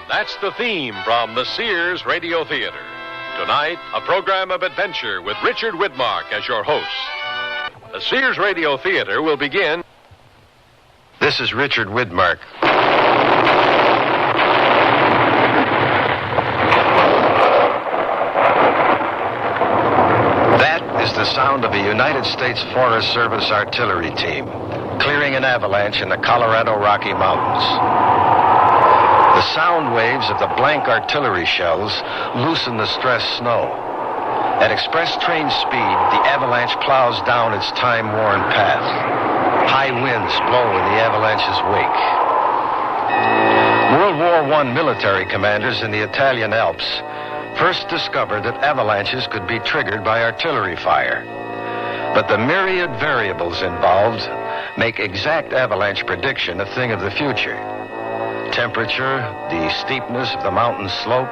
That's the theme from the Sears Radio Theater. Tonight, a program of adventure with Richard Widmark as your host. The Sears Radio Theater will begin. This is Richard Widmark. That is the sound of a United States Forest Service artillery team clearing an avalanche in the Colorado Rocky Mountains. The sound waves of the blank artillery shells loosen the stressed snow. At express train speed, the avalanche plows down its time-worn path. High winds blow in the avalanche's wake. World War I military commanders in the Italian Alps first discovered that avalanches could be triggered by artillery fire. But the myriad variables involved make exact avalanche prediction a thing of the future. Temperature, the steepness of the mountain slope,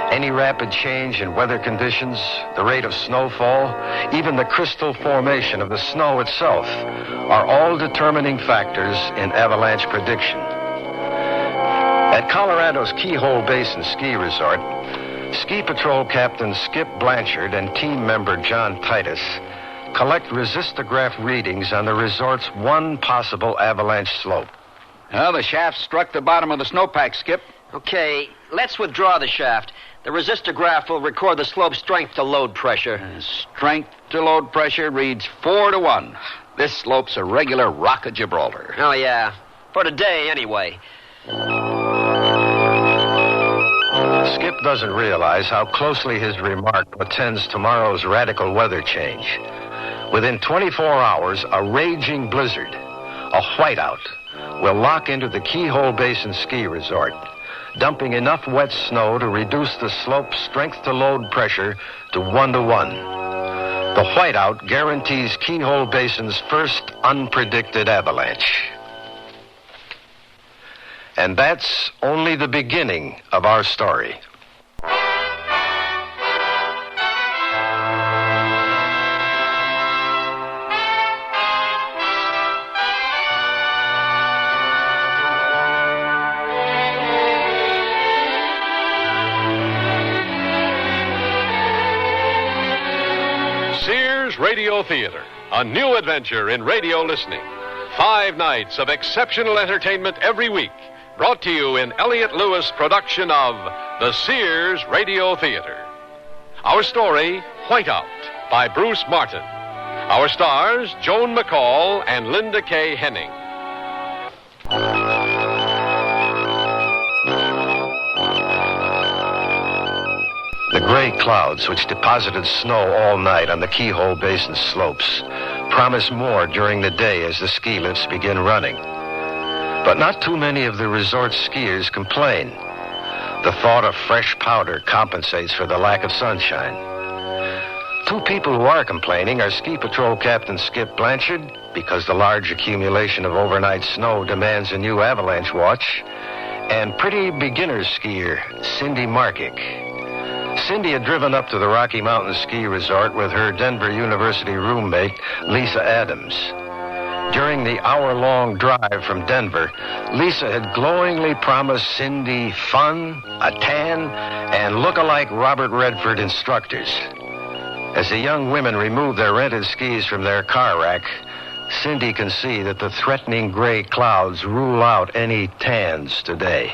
any rapid change in weather conditions, the rate of snowfall, even the crystal formation of the snow itself are all determining factors in avalanche prediction. At Colorado's Keyhole Basin Ski Resort, Ski Patrol Captain Skip Blanchard and team member John Titus collect resistograph readings on the resort's one possible avalanche slope. Well, the shaft struck the bottom of the snowpack, Skip. Okay, let's withdraw the shaft. The resistograph will record the slope strength to load pressure. Strength to load pressure reads 4-1. This slope's a regular Rock of Gibraltar. Oh, yeah. For today, anyway. Skip doesn't realize how closely his remark portends tomorrow's radical weather change. Within 24 hours, a raging blizzard, a whiteout, will lock into the Keyhole Basin Ski Resort, dumping enough wet snow to reduce the slope's strength to load pressure to 1-1. The whiteout guarantees Keyhole Basin's first unpredicted avalanche. And that's only the beginning of our story. Sears Radio Theater, a new adventure in radio listening. 5 nights of exceptional entertainment every week, brought to you in Elliott Lewis' production of the Sears Radio Theater. Our story, Whiteout, by Bruce Martin. Our stars, Joan McCall and Linda Kay Henning. The gray clouds, which deposited snow all night on the Keyhole Basin slopes, promise more during the day as the ski lifts begin running. But not too many of the resort skiers complain. The thought of fresh powder compensates for the lack of sunshine. 2 people who are complaining are Ski Patrol Captain Skip Blanchard, because the large accumulation of overnight snow demands a new avalanche watch, and pretty beginner skier Cindy Markick. Cindy had driven up to the Rocky Mountain Ski Resort with her Denver University roommate, Lisa Adams. During the hour-long drive from Denver, Lisa had glowingly promised Cindy fun, a tan, and look-alike Robert Redford instructors. As the young women removed their rented skis from their car rack, Cindy can see that the threatening gray clouds rule out any tans today.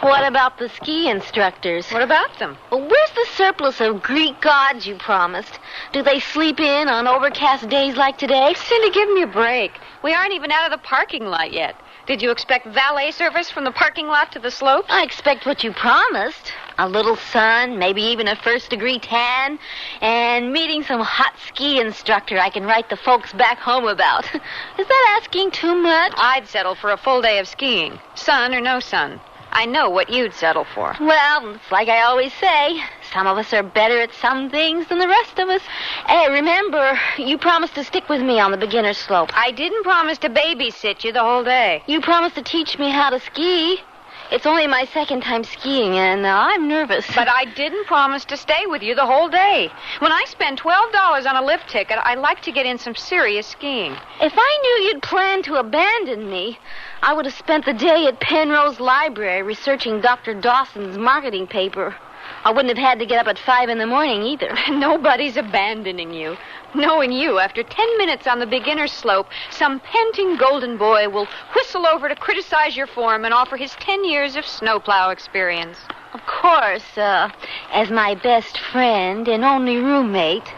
What about the ski instructors? What about them? Well, where's the surplus of Greek gods you promised? Do they sleep in on overcast days like today? Cindy, give me a break. We aren't even out of the parking lot yet. Did you expect valet service from the parking lot to the slopes? I expect what you promised. A little sun, maybe even a first-degree tan, and meeting some hot ski instructor I can write the folks back home about. Is that asking too much? I'd settle for a full day of skiing, sun or no sun. I know what you'd settle for. Well, it's like I always say. Some of us are better at some things than the rest of us. Hey, remember, you promised to stick with me on the beginner slope. I didn't promise to babysit you the whole day. You promised to teach me how to ski. It's only my second time skiing, and I'm nervous. But I didn't promise to stay with you the whole day. When I spend $12 on a lift ticket, I like to get in some serious skiing. If I knew you'd planned to abandon me, I would have spent the day at Penrose Library researching Dr. Dawson's marketing paper. I wouldn't have had to get up at 5 in the morning either. Nobody's abandoning you. Knowing you, after 10 minutes on the beginner's slope, some panting golden boy will whistle over to criticize your form and offer his 10 years of snowplow experience. Of course, as my best friend and only roommate,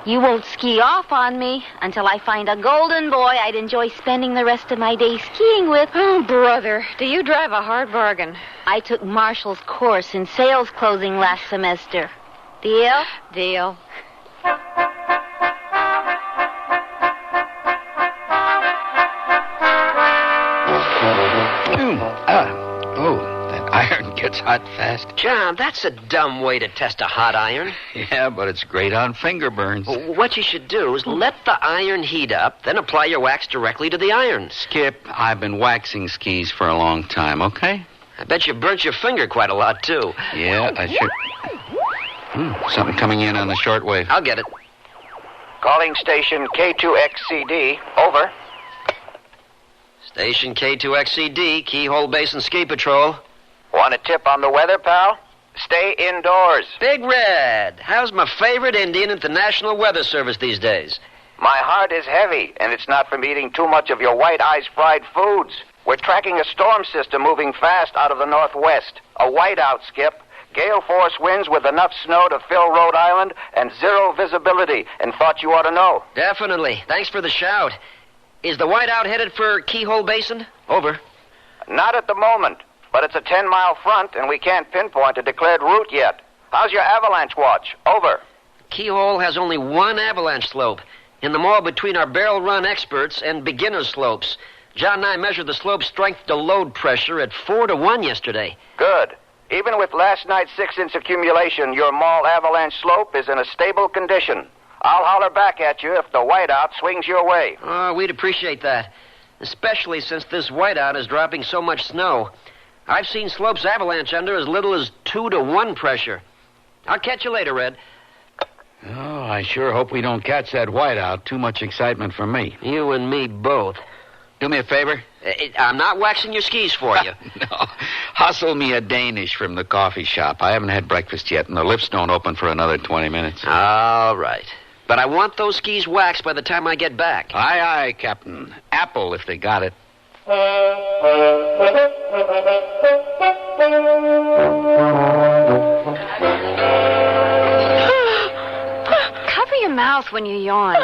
you won't ski off on me until I find a golden boy I'd enjoy spending the rest of my day skiing with. Oh, brother, do you drive a hard bargain? I took Marshall's course in sales closing last semester. Deal? Deal. That iron gets hot fast. John, that's a dumb way to test a hot iron. Yeah, but it's great on finger burns. What you should do is let the iron heat up, then apply your wax directly to the iron. Skip, I've been waxing skis for a long time, okay? I bet you burnt your finger quite a lot, too. Yeah, I sure... something coming in on the shortwave. I'll get it. Calling station K2XCD. Over. Station K2XCD, Keyhole Basin Ski Patrol. Want a tip on the weather, pal? Stay indoors. Big Red, how's my favorite Indian at the National Weather Service these days? My heart is heavy, and it's not from eating too much of your white ice fried foods. We're tracking a storm system moving fast out of the northwest. A whiteout, Skip. Gale force winds with enough snow to fill Rhode Island and zero visibility, and thought you ought to know. Definitely. Thanks for the shout. Is the whiteout headed for Keyhole Basin? Over. Not at the moment, but it's a 10-mile front, and we can't pinpoint a declared route yet. How's your avalanche watch? Over. Keyhole has only one avalanche slope, in the mall between our barrel run experts and beginner slopes. John and I measured the slope strength to load pressure at 4-1 yesterday. Good. Even with last night's 6-inch accumulation, your mall avalanche slope is in a stable condition. I'll holler back at you if the whiteout swings your way. Oh, we'd appreciate that, especially since this whiteout is dropping so much snow. I've seen slopes avalanche under as little as 2-1 pressure. I'll catch you later, Red. Oh, I sure hope we don't catch that whiteout. Too much excitement for me. You and me both. Do me a favor? I'm not waxing your skis for you. No. Hustle me a Danish from the coffee shop. I haven't had breakfast yet, and the lifts don't open for another 20 minutes. All right. But I want those skis waxed by the time I get back. Aye, aye, Captain. Apple, if they got it. Cover your mouth when you yawn.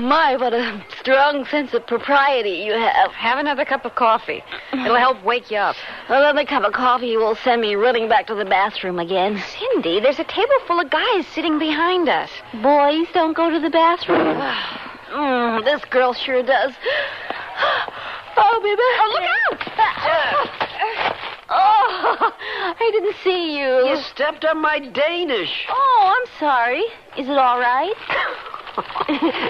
My, what a strong sense of propriety you have. Have another cup of coffee. It'll help wake you up. Another cup of coffee will send me running back to the bathroom again. Cindy, there's a table full of guys sitting behind us. Boys don't go to the bathroom. This girl sure does. Oh, baby. Oh, look out! Oh, I didn't see you. You stepped on my Danish. Oh, I'm sorry. Is it all right?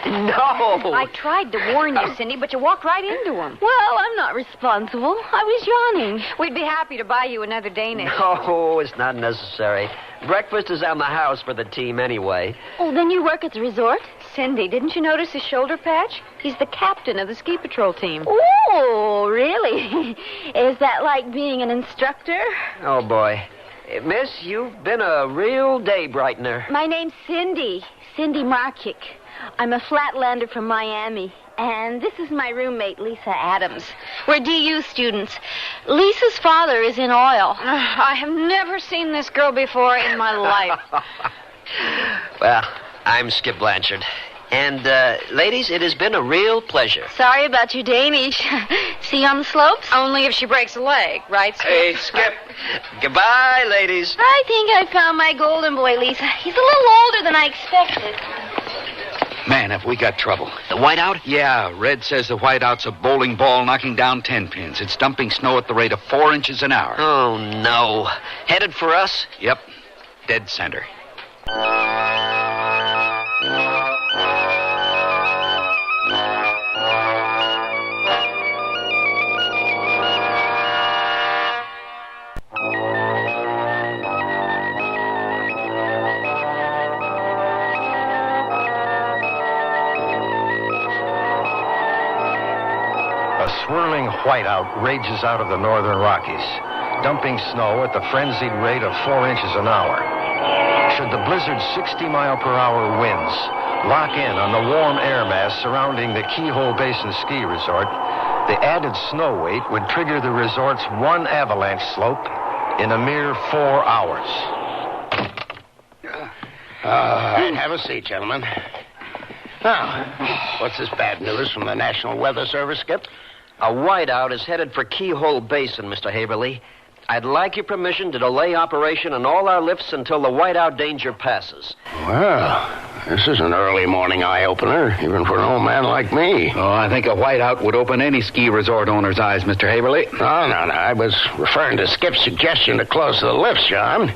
No. I tried to warn you, Cindy, but you walked right into him. Well, I'm not responsible. I was yawning. We'd be happy to buy you another Danish. No, it's not necessary. Breakfast is on the house for the team anyway. Oh, then you work at the resort? Cindy, didn't you notice his shoulder patch? He's the captain of the ski patrol team. Oh, really? Is that like being an instructor? Oh, boy. Miss, you've been a real day brightener. My name's Cindy Markick. I'm a flatlander from Miami. And this is my roommate, Lisa Adams. We're DU students. Lisa's father is in oil. I have never seen this girl before in my life. Well, I'm Skip Blanchard. And, ladies, it has been a real pleasure. Sorry about your Danish. See you on the slopes? Only if she breaks a leg, right, Skip? Hey, Skip. Goodbye, ladies. I think I found my golden boy, Lisa. He's a little older than I expected. Man, have we got trouble. The whiteout? Yeah, Red says the whiteout's a bowling ball knocking down 10 pins. It's dumping snow at the rate of 4 inches an hour. Oh, no. Headed for us? Yep. Dead center. whiteout rages out of the northern Rockies, dumping snow at the frenzied rate of 4 inches an hour. Should the blizzard's 60-mile-per-hour winds lock in on the warm air mass surrounding the Keyhole Basin ski resort, the added snow weight would trigger the resort's one avalanche slope in a mere 4 hours. Have a seat, gentlemen. Now, what's this bad news from the National Weather Service, Skip? A whiteout is headed for Keyhole Basin, Mr. Haverly. I'd like your permission to delay operation on all our lifts until the whiteout danger passes. Well, this is an early morning eye-opener, even for an old man like me. Oh, I think a whiteout would open any ski resort owner's eyes, Mr. Haverly. No. I was referring to Skip's suggestion to close the lifts, John.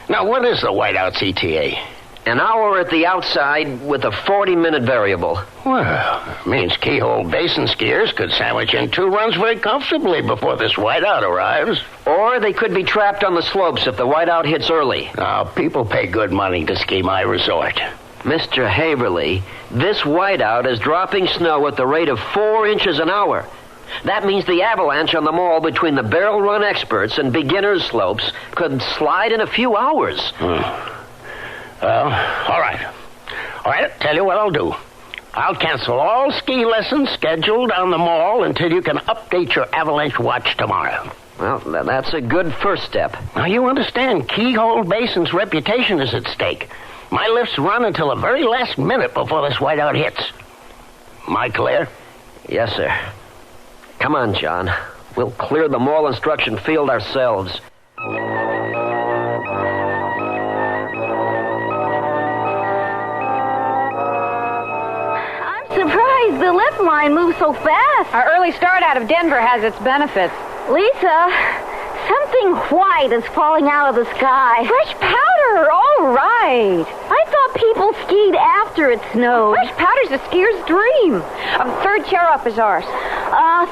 Now, what is the whiteout's ETA? An hour at the outside with a 40-minute variable. Well, it means Keyhole Basin skiers could sandwich in 2 runs very comfortably before this whiteout arrives. Or they could be trapped on the slopes if the whiteout hits early. Now, people pay good money to ski my resort. Mr. Haverly, this whiteout is dropping snow at the rate of 4 inches an hour. That means the avalanche on the mall between the barrel run experts and beginners slopes could slide in a few hours. Well, all right. Tell you what I'll do. I'll cancel all ski lessons scheduled on the mall until you can update your avalanche watch tomorrow. Well, that's a good first step. Now, you understand, Keyhole Basin's reputation is at stake. My lifts run until the very last minute before this whiteout hits. Am I clear? Yes, sir. Come on, John. We'll clear the mall instruction field ourselves. Surprised the lift line moves so fast. Our early start out of Denver has its benefits. Lisa, something white is falling out of the sky. Fresh powder, all right. I thought people skied after it snowed. Fresh powder's a skier's dream. Third chair up is ours.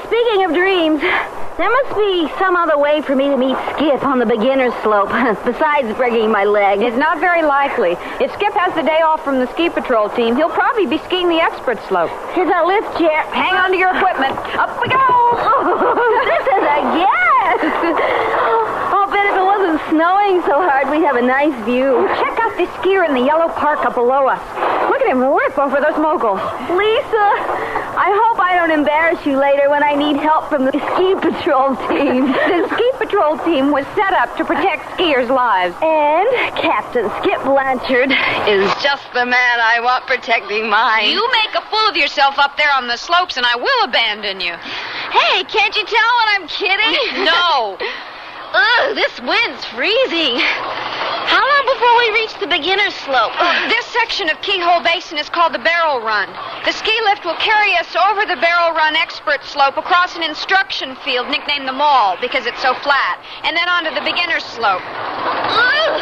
Speaking of dreams, there must be some other way for me to meet Skip on the beginner's slope, besides breaking my leg. It's not very likely. If Skip has the day off from the ski patrol team, he'll probably be skiing the expert slope. Here's our lift chair. Hang on to your equipment. Up we go! This is a guess! I'll bet if it wasn't snowing so hard, we'd have a nice view. Check out this skier in the yellow park up below us. Look at him rip over those moguls. Lisa, I hope I don't embarrass you later when I need help from the ski patrol team. The ski patrol team was set up to protect skiers' lives. And Captain Skip Blanchard is just the man I want protecting mine. You make a fool of yourself up there on the slopes, and I will abandon you. Hey, can't you tell when I'm kidding? No. Ugh, this wind's freezing. How long before we reach the beginner's slope? This section of Keyhole Basin is called the Barrel Run. The ski lift will carry us over the Barrel Run expert slope across an instruction field nicknamed the Mall because it's so flat, and then onto the beginner's slope. Ugh,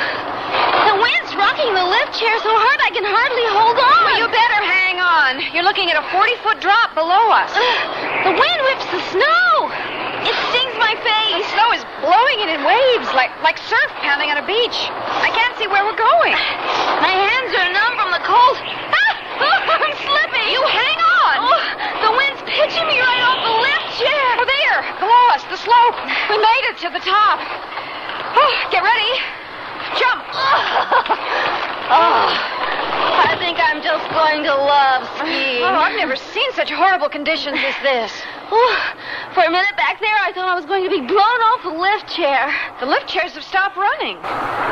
the wind's rocking the lift chair so hard I can hardly hold on. Well, you better hang on. You're looking at a 40-foot drop below us. The wind whips the snow. It stings my face. The snow is blowing it in waves like surf pounding on a beach. I can't see where we're going. My hands are numb from the cold. I'm slipping. You hang on. Oh, the wind's pitching me right off the lift chair. Oh, there, below us, the slope. We made it to the top. Oh, get ready. Jump. I think I'm just going to love skiing. Oh, I've never seen such horrible conditions as this. For a minute back there, I thought I was going to be blown off the lift chair. The lift chairs have stopped running.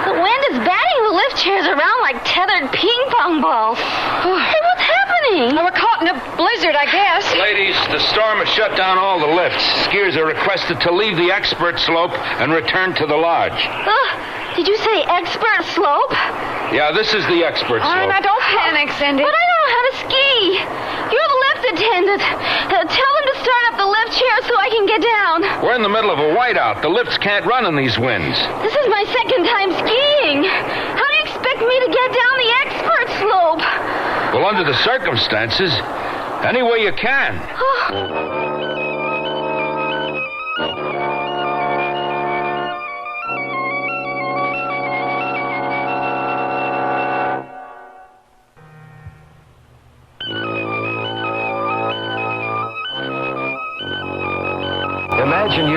The wind is batting the lift chairs around like tethered ping pong balls. Hey, what's happening? Well, we're caught in a blizzard, I guess. Ladies, the storm has shut down all the lifts. Skiers are requested to leave the expert slope and return to the lodge. Did you say expert slope? Yeah, this is the expert All right, slope. now don't panic, Cindy. But I don't know how to ski. You're the lift attendant. Tell them to start up the lift chair so I can get down. We're in the middle of a whiteout. The lifts can't run in these winds. This is my second time skiing. How do you expect me to get down the expert slope? Well, under the circumstances, any way you can.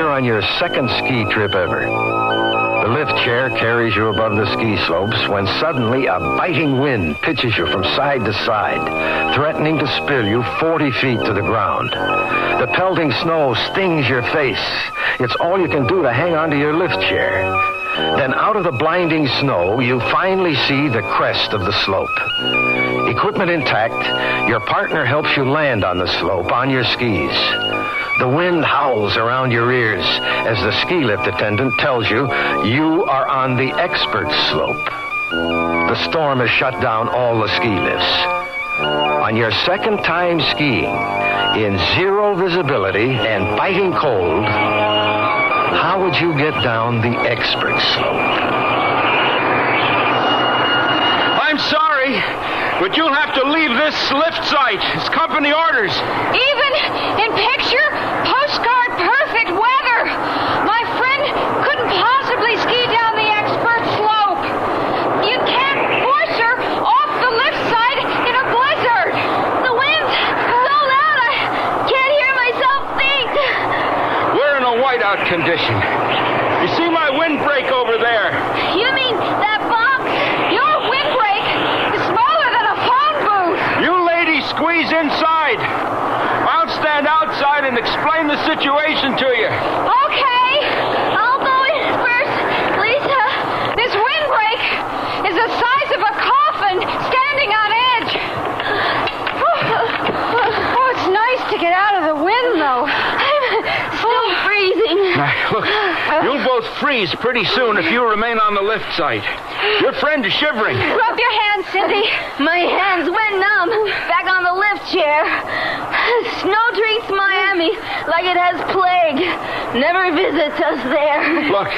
you're on your second ski trip ever. The lift chair carries you above the ski slopes when suddenly a biting wind pitches you from side to side, threatening to spill you 40 feet to the ground. The pelting snow stings your face. It's all you can do to hang onto your lift chair. Then out of the blinding snow, you finally see the crest of the slope. Equipment intact, your partner helps you land on the slope on your skis. The wind howls around your ears as the ski lift attendant tells you you are on the expert slope. The storm has shut down all the ski lifts. On your second time skiing, in zero visibility and biting cold, how would you get down the expert slope? I'm sorry, but you'll have to leave this lift site. It's company orders. Even in picture, postcard, perfect weather. My friend couldn't possibly ski down the expert slope. You can't force her off the lift side in a blizzard. The wind's so loud I can't hear myself think. We're in a whiteout condition. You see my windbreak over there? You mean that box? Your windbreak is smaller than a phone booth. You ladies squeeze inside. I'll stand outside and explain the situation to you. Okay. I'll go in first, Lisa. This windbreak is the size of a coffin standing on edge. Oh, it's nice to get out of the wind, though. I'm still freezing. Look, you'll both freeze pretty soon if you remain on the lift site. Your friend is shivering. Rub your hands, Cindy. My hands went numb. Back on the lift chair. Snow treats Miami like it has plague. Never visits us there. Look,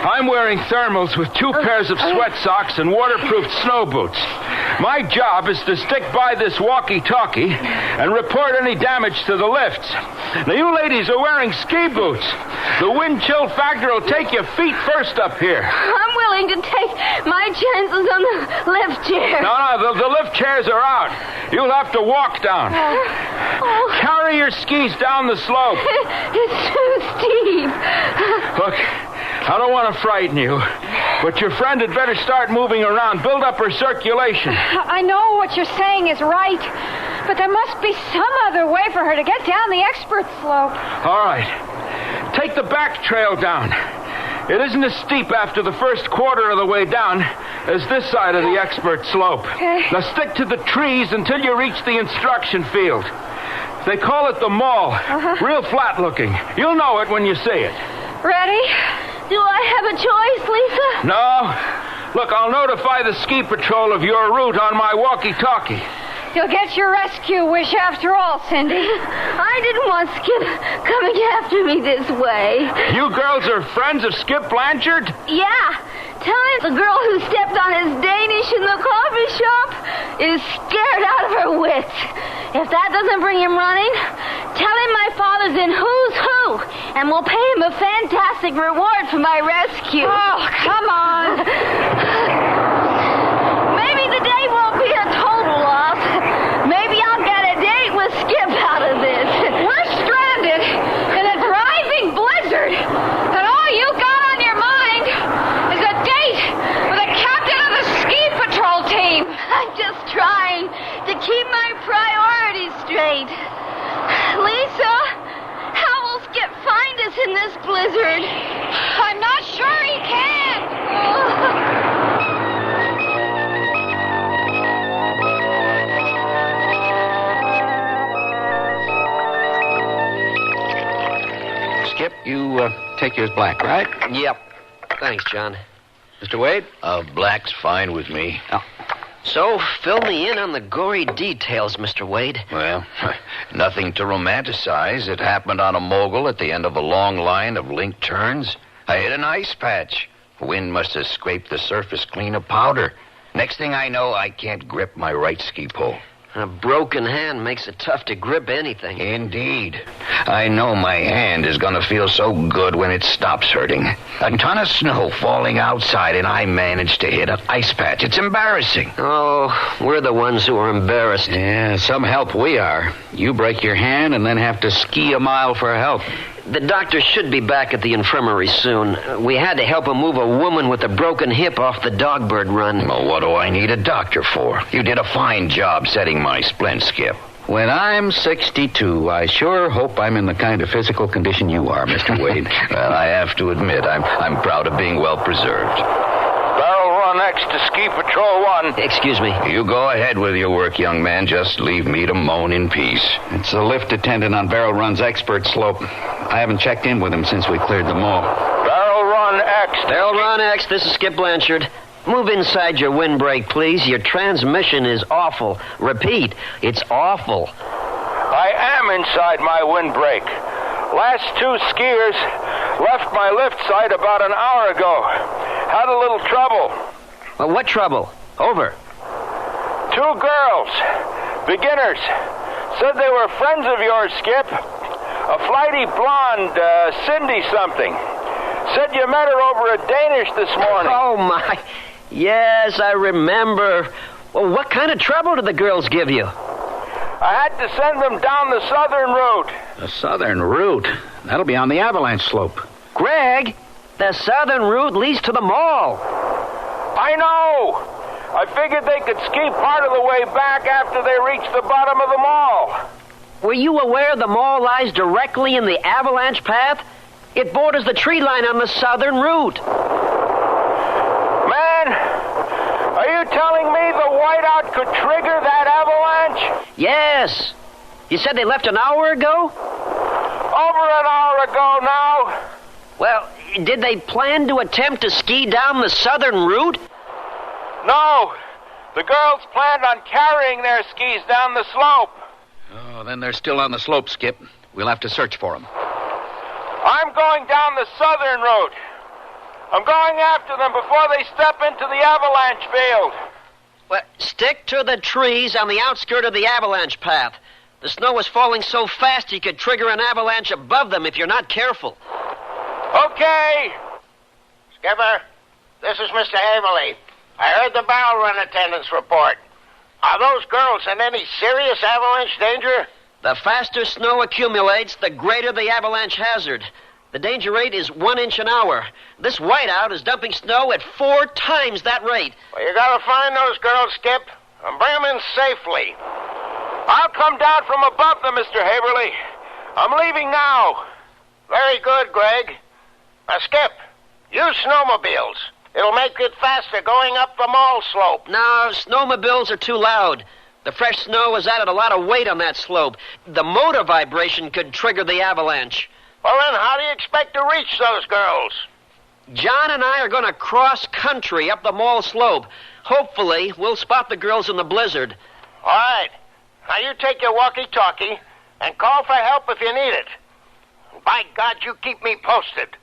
I'm wearing thermals with 2 pairs of sweat socks and waterproof snow boots. My job is to stick by this walkie-talkie and report any damage to the lifts. Now, you ladies are wearing ski boots. The wind chill factor will take your feet first up here. I'm willing to take my chances on the lift chair. No, the lift chairs are out. You'll have to walk down. Carry your skis down the slope. It's too steep. Look, I don't want to frighten you, but your friend had better start moving around, build up her circulation. I know what you're saying is right, but there must be some other way for her to get down the expert slope. All right. Take the back trail down. It isn't as steep after the first quarter of the way down as this side of the expert slope. Okay. Now stick to the trees until you reach the instruction field. They call it the mall. Real flat looking. You'll know it when you see it. Ready? Do I have a choice, Lisa? No. Look, I'll notify the ski patrol of your route on my walkie-talkie. You'll get your rescue wish after all, Cindy. I didn't want Skip coming after me this way. You girls are friends of Skip Blanchard? Yeah. Tell him the girl who stepped on his Danish in the coffee shop is scared out of her wits. If that doesn't bring him running, tell him my father's in Who's Who, and we'll pay him a fantastic reward for my rescue. Oh, come on. Maybe the day won't be a total loss. Maybe I'll get a date with Skip out of this. We're stranded in a driving blizzard, and all you got on your mind is a date with the captain of the ski patrol team. I'm just trying to keep my priorities straight. Lisa, how will Skip find us in this blizzard? I'm not sure he can. Skip, you take yours black, right? Yep. Thanks, John. Mr. Wade? Black's fine with me. Oh. So, fill me in on the gory details, Mr. Wade. Well, nothing to romanticize. It happened on a mogul at the end of a long line of linked turns. I hit an ice patch. Wind must have scraped the surface clean of powder. Next thing I know, I can't grip my right ski pole. A broken hand makes it tough to grip anything. Indeed. I know my hand is going to feel so good when it stops hurting. A ton of snow falling outside, and I managed to hit an ice patch. It's embarrassing. Oh, we're the ones who are embarrassed. Yeah, some help we are. You break your hand and then have to ski a mile for help. The doctor should be back at the infirmary soon. We had to help him move a woman with a broken hip off the Dogbird run. Well, what do I need a doctor for? You did a fine job setting my splint, Skip. When I'm 62, I sure hope I'm in the kind of physical condition you are, Mr. Wade. Well, I have to admit, I'm proud of being well preserved. Barrel Run X to Ski Patrol 1. Excuse me. You go ahead with your work, young man. Just leave me to moan in peace. It's the lift attendant on Barrel Run's expert slope. I haven't checked in with him since we cleared the mall. Barrel Run X. Barrel Run X, this is Skip Blanchard. Move inside your windbreak, please. Your transmission is awful. Repeat, it's awful. I am inside my windbreak. Last 2 skiers left my lift site about an hour ago. Had a little trouble. Well, what trouble? Over. 2 girls, beginners, said they were friends of yours, Skip. A flighty blonde, Cindy something. Said you met her over at Danish this morning. Oh, my. Yes, I remember. Well, what kind of trouble did the girls give you? I had to send them down the southern route. The southern route? That'll be on the avalanche slope. Greg, the southern route leads to the mall. I know. I figured they could ski part of the way back after they reached the bottom of the mall. Were you aware the mall lies directly in the avalanche path? It borders the tree line on the southern route. Man, are you telling me the whiteout could trigger that avalanche? Yes. You said they left an hour ago? Over an hour ago now. Well, did they plan to attempt to ski down the southern route? No. The girls planned on carrying their skis down the slope. Oh, then they're still on the slope, Skip. We'll have to search for them. I'm going down the southern route. I'm going after them before they step into the avalanche field. Well, stick to the trees on the outskirt of the avalanche path. The snow is falling so fast you could trigger an avalanche above them if you're not careful. Okay. Skipper, this is Mr. Haverly. I heard the barrel run attendant's report. Are those girls in any serious avalanche danger? The faster snow accumulates, the greater the avalanche hazard. The danger rate is 1 inch an hour. This whiteout is dumping snow at 4 times that rate. Well, you gotta find those girls, Skip, and bring them in safely. I'll come down from above them, Mr. Haverly. I'm leaving now. Very good, Greg. Now, Skip, use snowmobiles. It'll make it faster going up the mall slope. No, snowmobiles are too loud. The fresh snow has added a lot of weight on that slope. The motor vibration could trigger the avalanche. Well, then, how do you expect to reach those girls? John and I are going to cross country up the mall slope. Hopefully, we'll spot the girls in the blizzard. All right. Now, you take your walkie-talkie and call for help if you need it. By God, you keep me posted.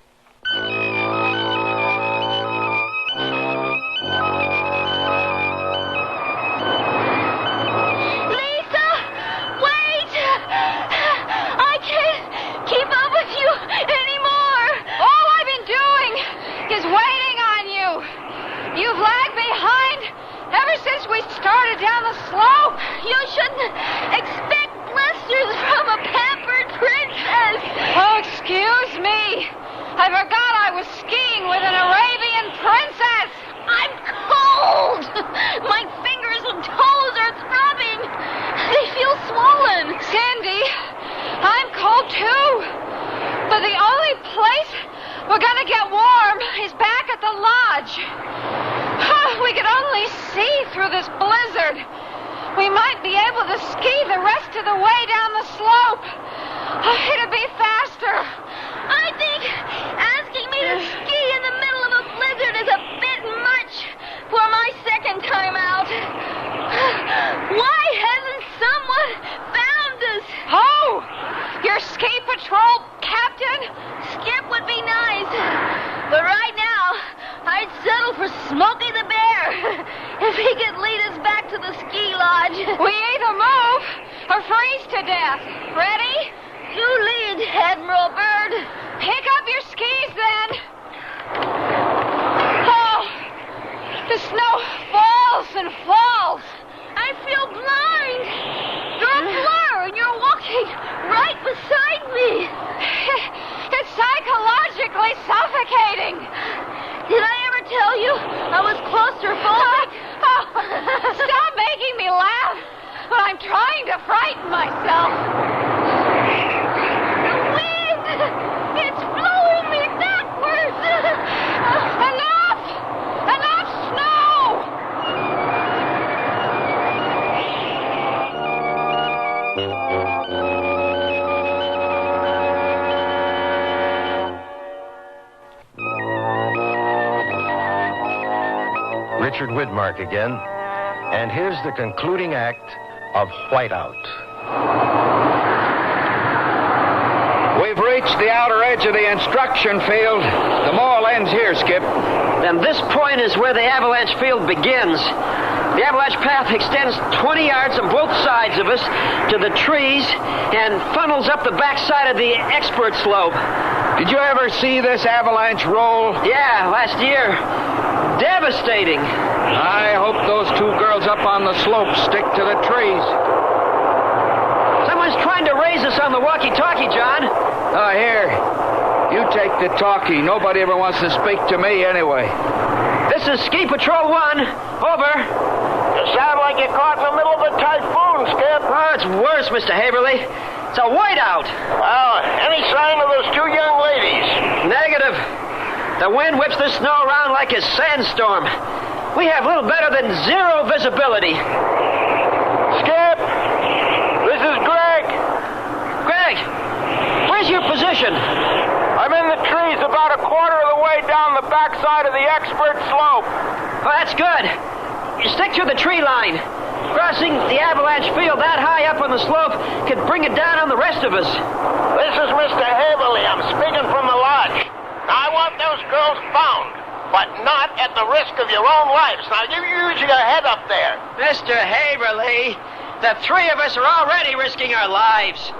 You've lagged behind ever since we started down the slope. You shouldn't expect blisters from a pampered princess. Oh, excuse me. I forgot I was skiing with an Arabian princess. I'm cold. My fingers and toes are throbbing. They feel swollen. Cindy, I'm cold too. But the only place we're gonna get warm is back at the lodge. We could only see through this blizzard. We might be able to ski the rest of the way down the slope. It'd be faster. I think asking me to ski in the middle of a blizzard is a bit much for my second time out. Why hasn't someone found us? Oh, your ski patrol captain? Skip would be nice. But right now, I'd settle for Smokey the Bear if he could lead us back to the ski lodge. We either move or freeze to death. Ready? You lead, Admiral Byrd. Pick up your skis, then. Oh, the snow falls and falls. I feel blind. You're a blur, and you're walking right beside me. suffocating. Did I ever tell you I was claustrophobic? Stop making me laugh when I'm trying to frighten myself. The wind! It's blowing me backwards! Enough! Enough snow! Richard Widmark again. And here's the concluding act of Whiteout. We've reached the outer edge of the instruction field. The mall ends here, Skip. Then this point is where the avalanche field begins. The avalanche path extends 20 yards on both sides of us to the trees and funnels up the backside of the expert slope. Did you ever see this avalanche roll? Yeah, last year. Devastating. I hope those two girls up on the slope stick to the trees. Someone's trying to raise us on the walkie-talkie, John. Here. You take the talkie. Nobody ever wants to speak to me anyway. This is Ski Patrol 1. Over. You sound like you're caught in the middle of a typhoon, Skip. Oh, it's worse, Mr. Haverly. It's a whiteout. Well, any sign of those two young ladies? Negative. The wind whips the snow around like a sandstorm. We have little better than zero visibility. Skip, this is Greg. Greg, where's your position? I'm in the trees about a quarter of the way down the backside of the expert slope. Oh, that's good. You stick to the tree line. Crossing the avalanche field that high up on the slope could bring it down on the rest of us. This is Mr. Haverly. I'm speaking from the lodge. I want those girls found, but not at the risk of your own lives. Now, you use your head up there. Mr. Haverly, the three of us are already risking our lives.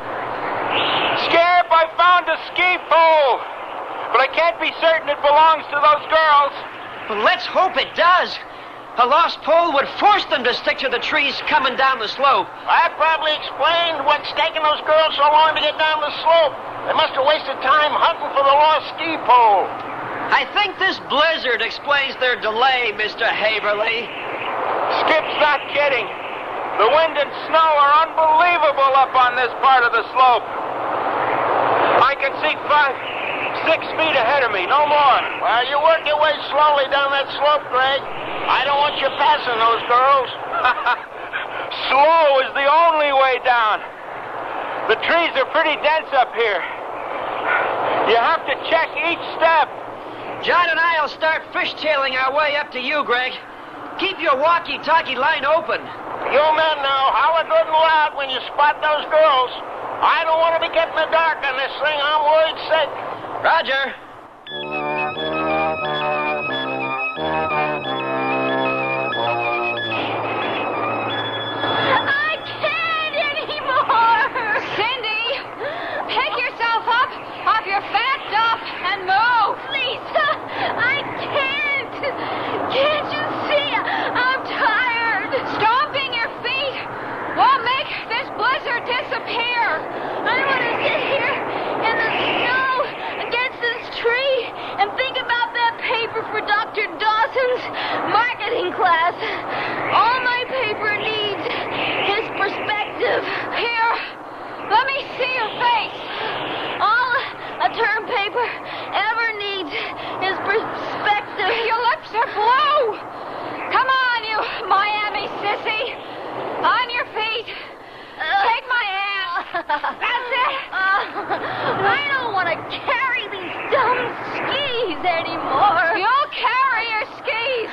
Skip, I found a ski pole, but I can't be certain it belongs to those girls. Well, let's hope it does. A lost pole would force them to stick to the trees coming down the slope. That probably explained what's taking those girls so long to get down the slope. They must have wasted time hunting for the lost ski pole. I think this blizzard explains their delay, Mr. Haverly. Skip's not kidding. The wind and snow are unbelievable up on this part of the slope. I can see 6 feet ahead of me, no more. Well, you work your way slowly down that slope, Greg. I don't want you passing those girls. Slow is the only way down. The trees are pretty dense up here. You have to check each step. John and I will start fishtailing our way up to you, Greg. Keep your walkie-talkie line open. You men now, holler good and loud when you spot those girls. I don't want to be getting the dark on this thing. I'm worried sick. Roger. I can't anymore! Cindy, pick yourself up off your fat duff and move. Lisa, I can't! Can't you see? I'm tired. Stomping your feet won't make this blizzard disappear. I want to sit here in the snow against this tree and think about that paper for Dr. Dawson's marketing class. All my paper needs is perspective. Here, let me see your face. All a term paper ever needs is perspective. Your lips are blue. Come on, you Miami sissy. On your feet. Take my hand. That's it. I don't want to carry these dumb skis anymore. You'll carry your skis.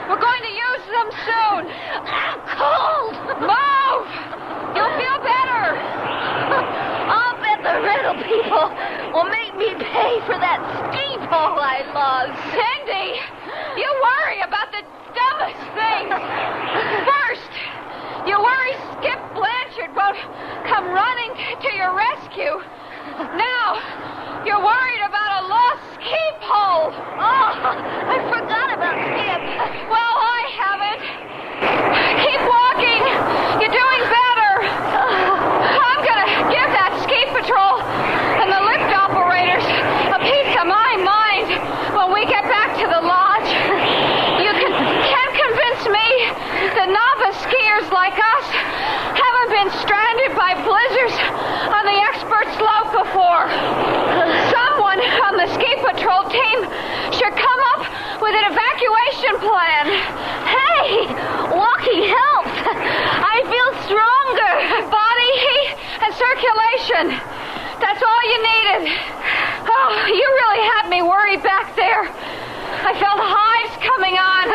We're going to use them soon. I'm cold. Move. You'll feel better. I'll bet the rental people will make me pay for that ski pole I lost. Cindy, you worry about the dumbest things. First, you worry Skip Blanchard won't come running to your rescue. Now, you're worried about a lost ski pole. Oh, I forgot about Skip. Well, I haven't. Keep walking. You're doing better. I'm going to give that ski patrol and the lift operators a piece of my mind. like us haven't been stranded by blizzards on the expert slope before. Someone on the ski patrol team should come up with an evacuation plan. Hey, walking helps. I feel stronger. Body heat and circulation. That's all you needed. Oh, you really had me worried back there. I felt hives coming on.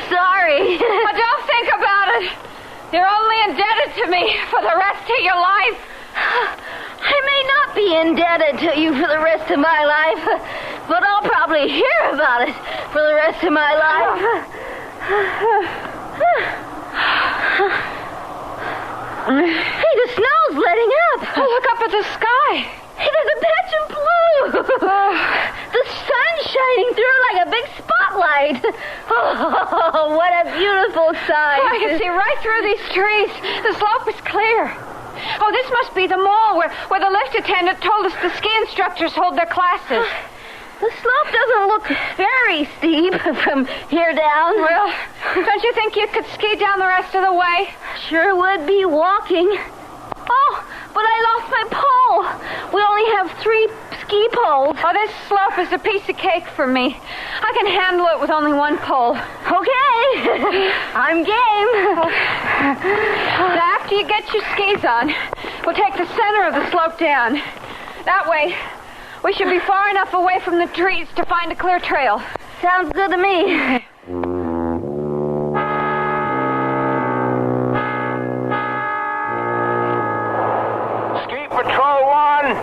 Sorry. But don't think about it. You're only indebted to me for the rest of your life. I may not be indebted to you for the rest of my life, but I'll probably hear about it for the rest of my life. Hey, the snow's letting up. Oh, look up at the sky. Hey, there's a patch of blue. The sun's shining through like a big spotlight. Oh, what a beautiful sight. Oh, I can see right through these trees. The slope is clear. Oh, this must be the mall where the lift attendant told us the ski instructors hold their classes. The slope doesn't look very steep from here down. Well, don't you think you could ski down the rest of the way? Sure would be walking. Oh, but I lost my pole. We only have 3 ski poles. Oh, this slope is a piece of cake for me. I can handle it with only 1 pole. Okay. I'm game. Now, after you get your skis on, we'll take the center of the slope down. That way, we should be far enough away from the trees to find a clear trail. Sounds good to me. Patrol 1,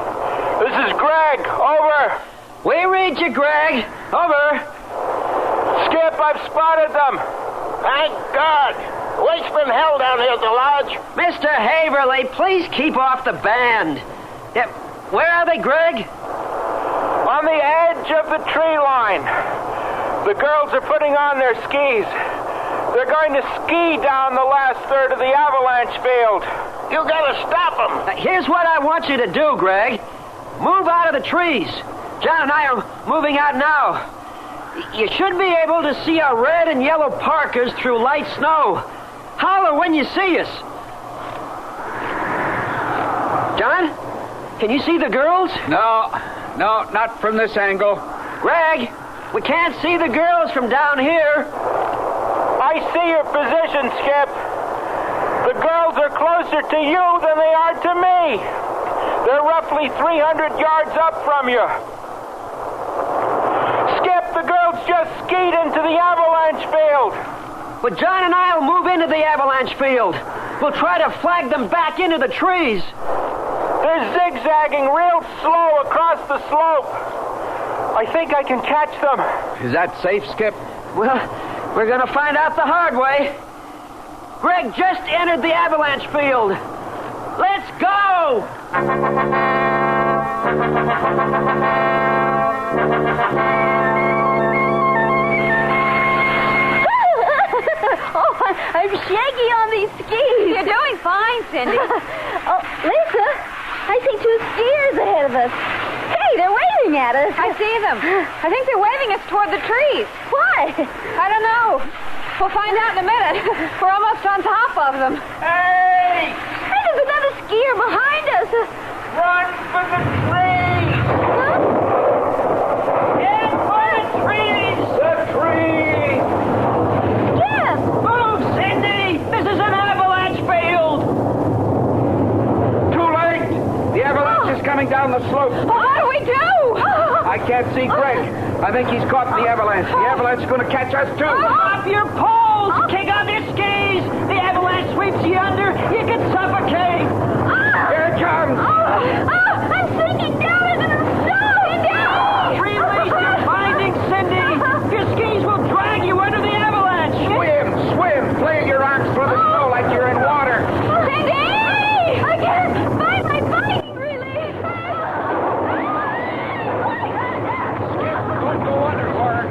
this is Greg. Over. We read you, Greg. Over. Skip, I've spotted them. Thank God. Wait's been hell down here at the lodge. Mr. Haverly, please keep off the band. Yeah, where are they, Greg? On the edge of the tree line. The girls are putting on their skis. They're going to ski down the last third of the avalanche field. You gotta stop them. Here's what I want you to do, Greg. Move out of the trees. John and I are moving out now. You should be able to see our red and yellow parkers through light snow. Holler when you see us. John, can you see the girls? No, not from this angle. Greg, we can't see the girls from down here. I see your position, Skip. The girls are closer to you than they are to me. They're roughly 300 yards up from you. Skip, the girls just skied into the avalanche field. But John and I will move into the avalanche field. We'll try to flag them back into the trees. They're zigzagging real slow across the slope. I think I can catch them. Is that safe, Skip? Well, we're going to find out the hard way. Greg just entered the avalanche field. Let's go! Oh, I'm shaky on these skis. You're doing fine, Cindy. Oh, Lisa, I see 2 skiers ahead of us. Hey, they're waving at us. I see them. I think they're waving us toward the trees. Why? I don't know. We'll find out in a minute. We're almost on top of them. Hey! Hey, there's another skier behind us. Run for the trees! Huh? Get for the trees! The trees! Skip! Move, Cindy! This is an avalanche field! Too late! The avalanche is coming down the slope. Oh, what do we do? I can't see Greg. I think he's caught in the avalanche. The avalanche is going to catch us, too. Drop your poles! Kick off your skis! The avalanche sweeps you under. You can suffocate! Here it comes. I'm sinking down into the snow! Cindy! Release your binding, Cindy! Your skis will drag you under the avalanche! Swim. Play your arms through the snow like you're in water. Cindy! I can't find my binding relief! Don't go under for her.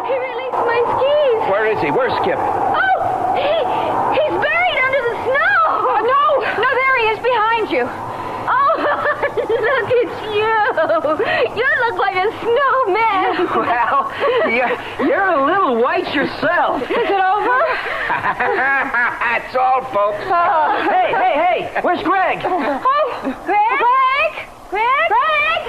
He released my skis! Where is he? Where's Skip? Oh! He's buried under the snow! No, there he is behind you. Oh, You look like a snowman. Well, you're a little white yourself. Is it over? That's all, folks. Hey, where's Greg? Oh, Greg? Greg?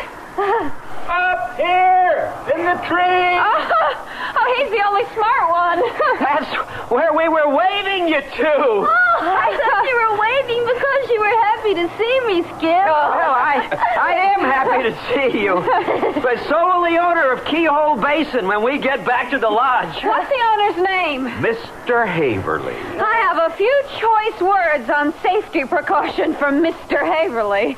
Up here, in the tree. Oh, he's the only smart one. That's where we were waving you to. Oh, I thought you were waving because you were happy to see me, Skip. Well, I am happy to see you. But so will the owner of Keyhole Basin when we get back to the lodge. What's the owner's name? Mr. Haverly. I have a few choice words on safety precaution from Mr. Haverly.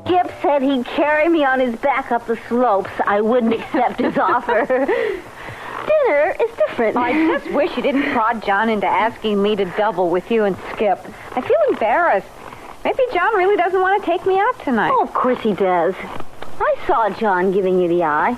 Skip said he'd carry me on his back up the slopes. I wouldn't accept his offer. Dinner is different. I just wish you didn't prod John into asking me to double with you and Skip. I feel embarrassed. Maybe John really doesn't want to take me out tonight. Oh, of course he does. I saw John giving you the eye.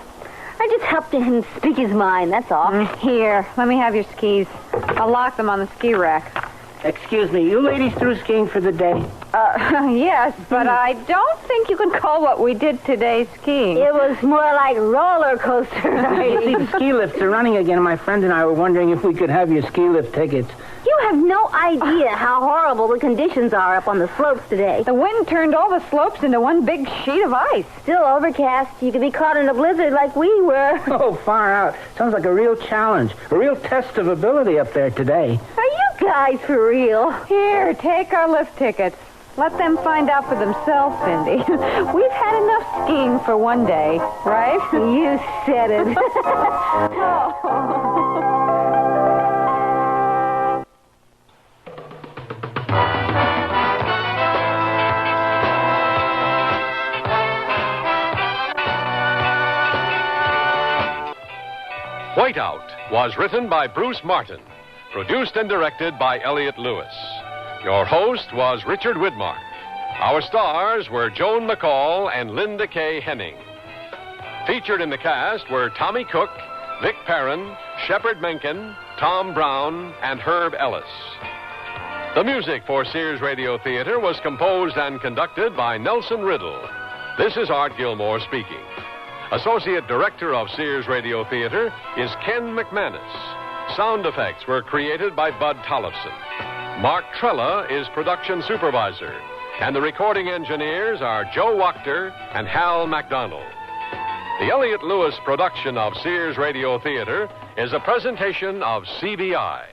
I just helped him speak his mind, that's all. Here, let me have your skis. I'll lock them on the ski rack. Excuse me, you ladies through skiing for the day? Yes, but I don't think you can call what we did today skiing. It was more like roller coaster See, riding. the ski lifts are running again, and my friend and I were wondering if we could have your ski lift tickets. You have no idea how horrible the conditions are up on the slopes today. The wind turned all the slopes into one big sheet of ice. Still overcast. You could be caught in a blizzard like we were. Oh, far out. Sounds like a real challenge, a real test of ability up there today. Are you guys for real? Here, take our lift tickets. Let them find out for themselves, Cindy. We've had enough skiing for one day, right? You said it. Whiteout was written by Bruce Martin, produced and directed by Elliot Lewis. Your host was Richard Widmark. Our stars were Joan McCall and Linda Kay Henning. Featured in the cast were Tommy Cook, Vic Perrin, Shepard Menken, Tom Brown, and Herb Ellis. The music for Sears Radio Theater was composed and conducted by Nelson Riddle. This is Art Gilmore speaking. Associate Director of Sears Radio Theater is Ken McManus. Sound effects were created by Bud Tollefson. Mark Trella is production supervisor. And the recording engineers are Joe Wachter and Hal MacDonald. The Elliot Lewis production of Sears Radio Theater is a presentation of CBI.